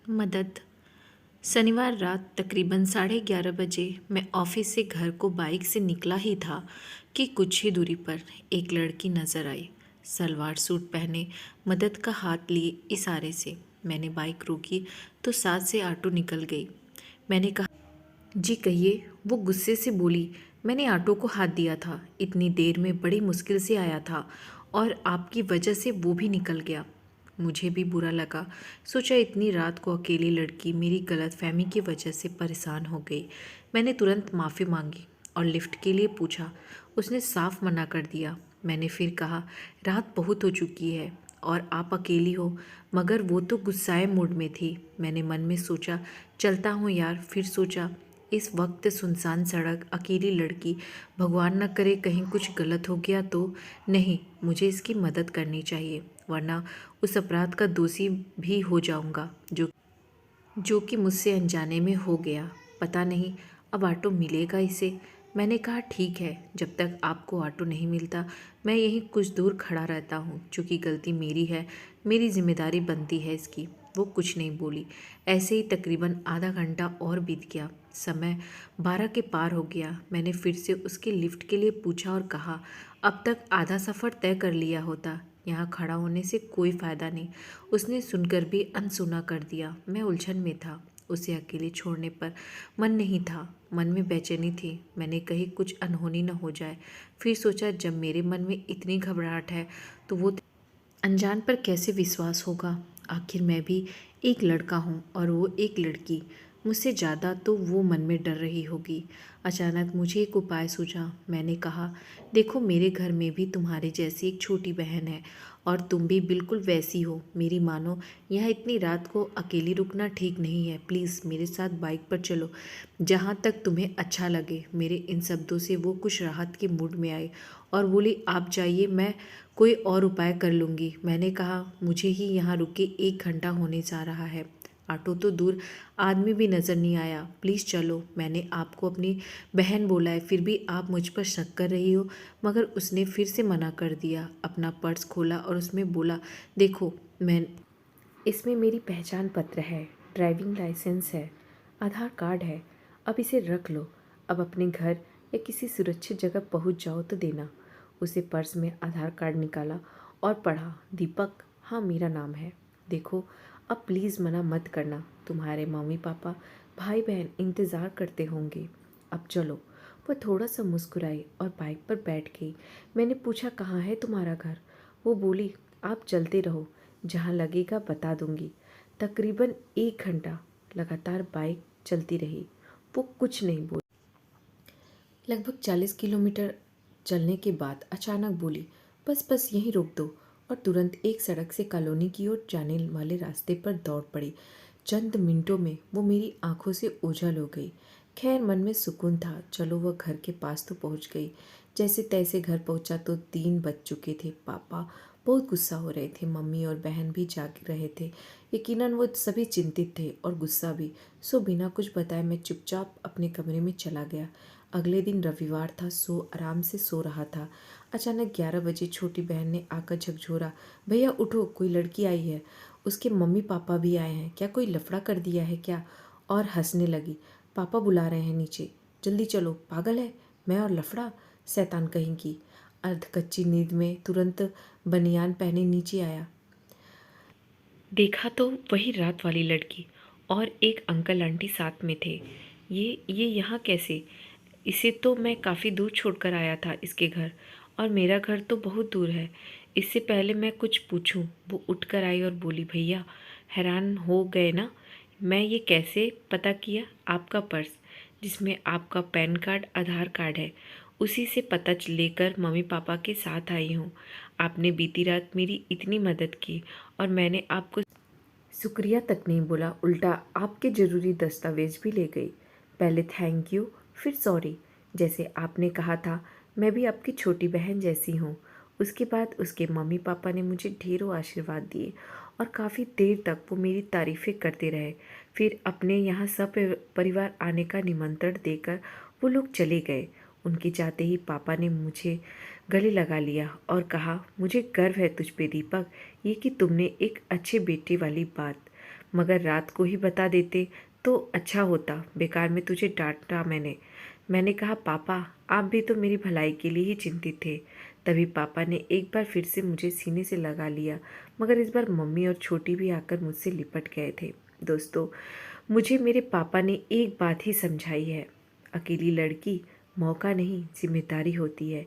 मदद। शनिवार रात तकरीबन 11:30 बजे मैं ऑफिस से घर को बाइक से निकला ही था कि कुछ ही दूरी पर एक लड़की नज़र आई। सलवार सूट पहने, मदद का हाथ लिए इशारे से मैंने बाइक रोकी तो साथ से ऑटो निकल गई। मैंने कहा, जी कहिए। वो गुस्से से बोली, मैंने ऑटो को हाथ दिया था, इतनी देर में बड़ी मुश्किल से आया था और आपकी वजह से वो भी निकल गया। मुझे भी बुरा लगा। सोचा इतनी रात को अकेली लड़की मेरी गलतफहमी की वजह से परेशान हो गई। मैंने तुरंत माफ़ी मांगी और लिफ्ट के लिए पूछा। उसने साफ मना कर दिया। मैंने फिर कहा, रात बहुत हो चुकी है और आप अकेली हो। मगर वो तो गुस्साए मूड में थी। मैंने मन में सोचा, चलता हूँ यार। फिर सोचा, इस वक्त सुनसान सड़क, अकेली लड़की, भगवान न करे कहीं कुछ गलत हो गया तो। नहीं, मुझे इसकी मदद करनी चाहिए, वरना उस अपराध का दोषी भी हो जाऊंगा जो कि मुझसे अनजाने में हो गया। पता नहीं अब ऑटो मिलेगा इसे। मैंने कहा, ठीक है, जब तक आपको ऑटो नहीं मिलता मैं यहीं कुछ दूर खड़ा रहता हूँ। चूँकि गलती मेरी है, मेरी जिम्मेदारी बनती है इसकी। वो कुछ नहीं बोली। ऐसे ही तकरीबन आधा घंटा और बीत गया। समय 12 के पार हो गया। मैंने फिर से उसके लिफ्ट के लिए पूछा और कहा, अब तक आधा सफ़र तय कर लिया होता, यहाँ खड़ा होने से कोई फ़ायदा नहीं। उसने सुनकर भी अनसुना कर दिया। मैं उलझन में था। उसे अकेले छोड़ने पर मन नहीं था, मन में बेचैनी थी। मैंने कही कुछ अनहोनी न हो जाए। फिर सोचा, जब मेरे मन में इतनी घबराहट है तो वो अनजान पर कैसे विश्वास होगा। आखिर मैं भी एक लड़का हूँ और वो एक लड़की। मुझसे ज़्यादा तो वो मन में डर रही होगी। अचानक मुझे एक उपाय सूझा। मैंने कहा, देखो, मेरे घर में भी तुम्हारे जैसी एक छोटी बहन है और तुम भी बिल्कुल वैसी हो। मेरी मानो, यहाँ इतनी रात को अकेली रुकना ठीक नहीं है। प्लीज़ मेरे साथ बाइक पर चलो, जहाँ तक तुम्हें अच्छा लगे। मेरे इन शब्दों से वो कुछ राहत के मूड में आई और बोली, आप जाइए, मैं कोई और उपाय कर लूँगी। मैंने कहा, मुझे ही यहाँ रुके 1 घंटा होने जा रहा है, ऑटो तो दूर, आदमी भी नज़र नहीं आया। प्लीज़ चलो। मैंने आपको अपनी बहन बोला है, फिर भी आप मुझ पर शक कर रही हो। मगर उसने फिर से मना कर दिया। अपना पर्स खोला और उसमें बोला, देखो, मैं इसमें मेरी पहचान पत्र है, ड्राइविंग लाइसेंस है, आधार कार्ड है। अब इसे रख लो। अब अपने घर या किसी सुरक्षित जगह पहुंच जाओ तो देना। उसे पर्स में आधार कार्ड निकाला और पढ़ा, दीपक, हाँ मेरा नाम है। देखो, अब प्लीज़ मना मत करना, तुम्हारे मम्मी पापा, भाई बहन इंतज़ार करते होंगे। अब चलो। वह थोड़ा सा मुस्कुराई और बाइक पर बैठ गई। मैंने पूछा, कहाँ है तुम्हारा घर? वो बोली, आप चलते रहो, जहाँ लगेगा बता दूंगी। तकरीबन 1 घंटा लगातार बाइक चलती रही। वो कुछ नहीं बोली। लगभग 40 किलोमीटर चलने के बाद अचानक बोली, बस बस यहीं रोक दो, और तुरंत एक सड़क से कॉलोनी की ओर जाने वाले रास्ते पर दौड़ पड़ी। चंद मिनटों में वो मेरी आंखों से ओझल हो गई। खैर, मन में सुकून था। चलो, वह घर के पास तो पहुंच गई। जैसे तैसे घर पहुंचा तो 3 बज चुके थे। पापा बहुत गुस्सा हो रहे थे, मम्मी और बहन भी जाग रहे थे। यकीनन वो सभी चिंतित थे और गुस्सा भी। सो बिना कुछ बताए मैं चुपचाप अपने कमरे में चला गया। अगले दिन रविवार था, सो आराम से सो रहा था। अचानक 11 बजे छोटी बहन ने आकर झकझोरा, भैया उठो, कोई लड़की आई है, उसके मम्मी पापा भी आए हैं, क्या कोई लफड़ा कर दिया है क्या? और हंसने लगी। पापा बुला रहे हैं नीचे, जल्दी चलो। पागल है मैं और लफड़ा, शैतान कहीं की। अर्ध कच्ची नींद में तुरंत बनियान पहने नीचे आया। देखा तो वही रात वाली लड़की और एक अंकल आंटी साथ में थे। ये यहाँ कैसे? इसे तो मैं काफ़ी दूर छोड़कर आया था, इसके घर, और मेरा घर तो बहुत दूर है। इससे पहले मैं कुछ पूछूं, वो उठकर आई और बोली, भैया हैरान हो गए ना? मैं ये कैसे पता किया? आपका पर्स, जिसमें आपका पैन कार्ड, आधार कार्ड है, उसी से पता लेकर मम्मी पापा के साथ आई हूँ। आपने बीती रात मेरी इतनी मदद की और मैंने आपको शुक्रिया तक नहीं बोला, उल्टा आपके ज़रूरी दस्तावेज भी ले गई। पहले थैंक यू, फिर सॉरी। जैसे आपने कहा था, मैं भी आपकी छोटी बहन जैसी हूँ। उसके बाद उसके मम्मी पापा ने मुझे ढेरों आशीर्वाद दिए और काफ़ी देर तक वो मेरी तारीफ़ें करते रहे। फिर अपने यहाँ सब परिवार आने का निमंत्रण देकर वो लोग चले गए। उनके जाते ही पापा ने मुझे गले लगा लिया और कहा, मुझे गर्व है तुझ पे दीपक, ये कि तुमने एक अच्छे बेटे वाली बात मगर रात को ही बता देते तो अच्छा होता। बेकार में तुझे डांटा मैंने कहा, पापा आप भी तो मेरी भलाई के लिए ही चिंतित थे। तभी पापा ने एक बार फिर से मुझे सीने से लगा लिया, मगर इस बार मम्मी और छोटी भी आकर मुझसे लिपट गए थे। दोस्तों, मुझे मेरे पापा ने एक बात ही समझाई है, अकेली लड़की मौका नहीं जिम्मेदारी होती है।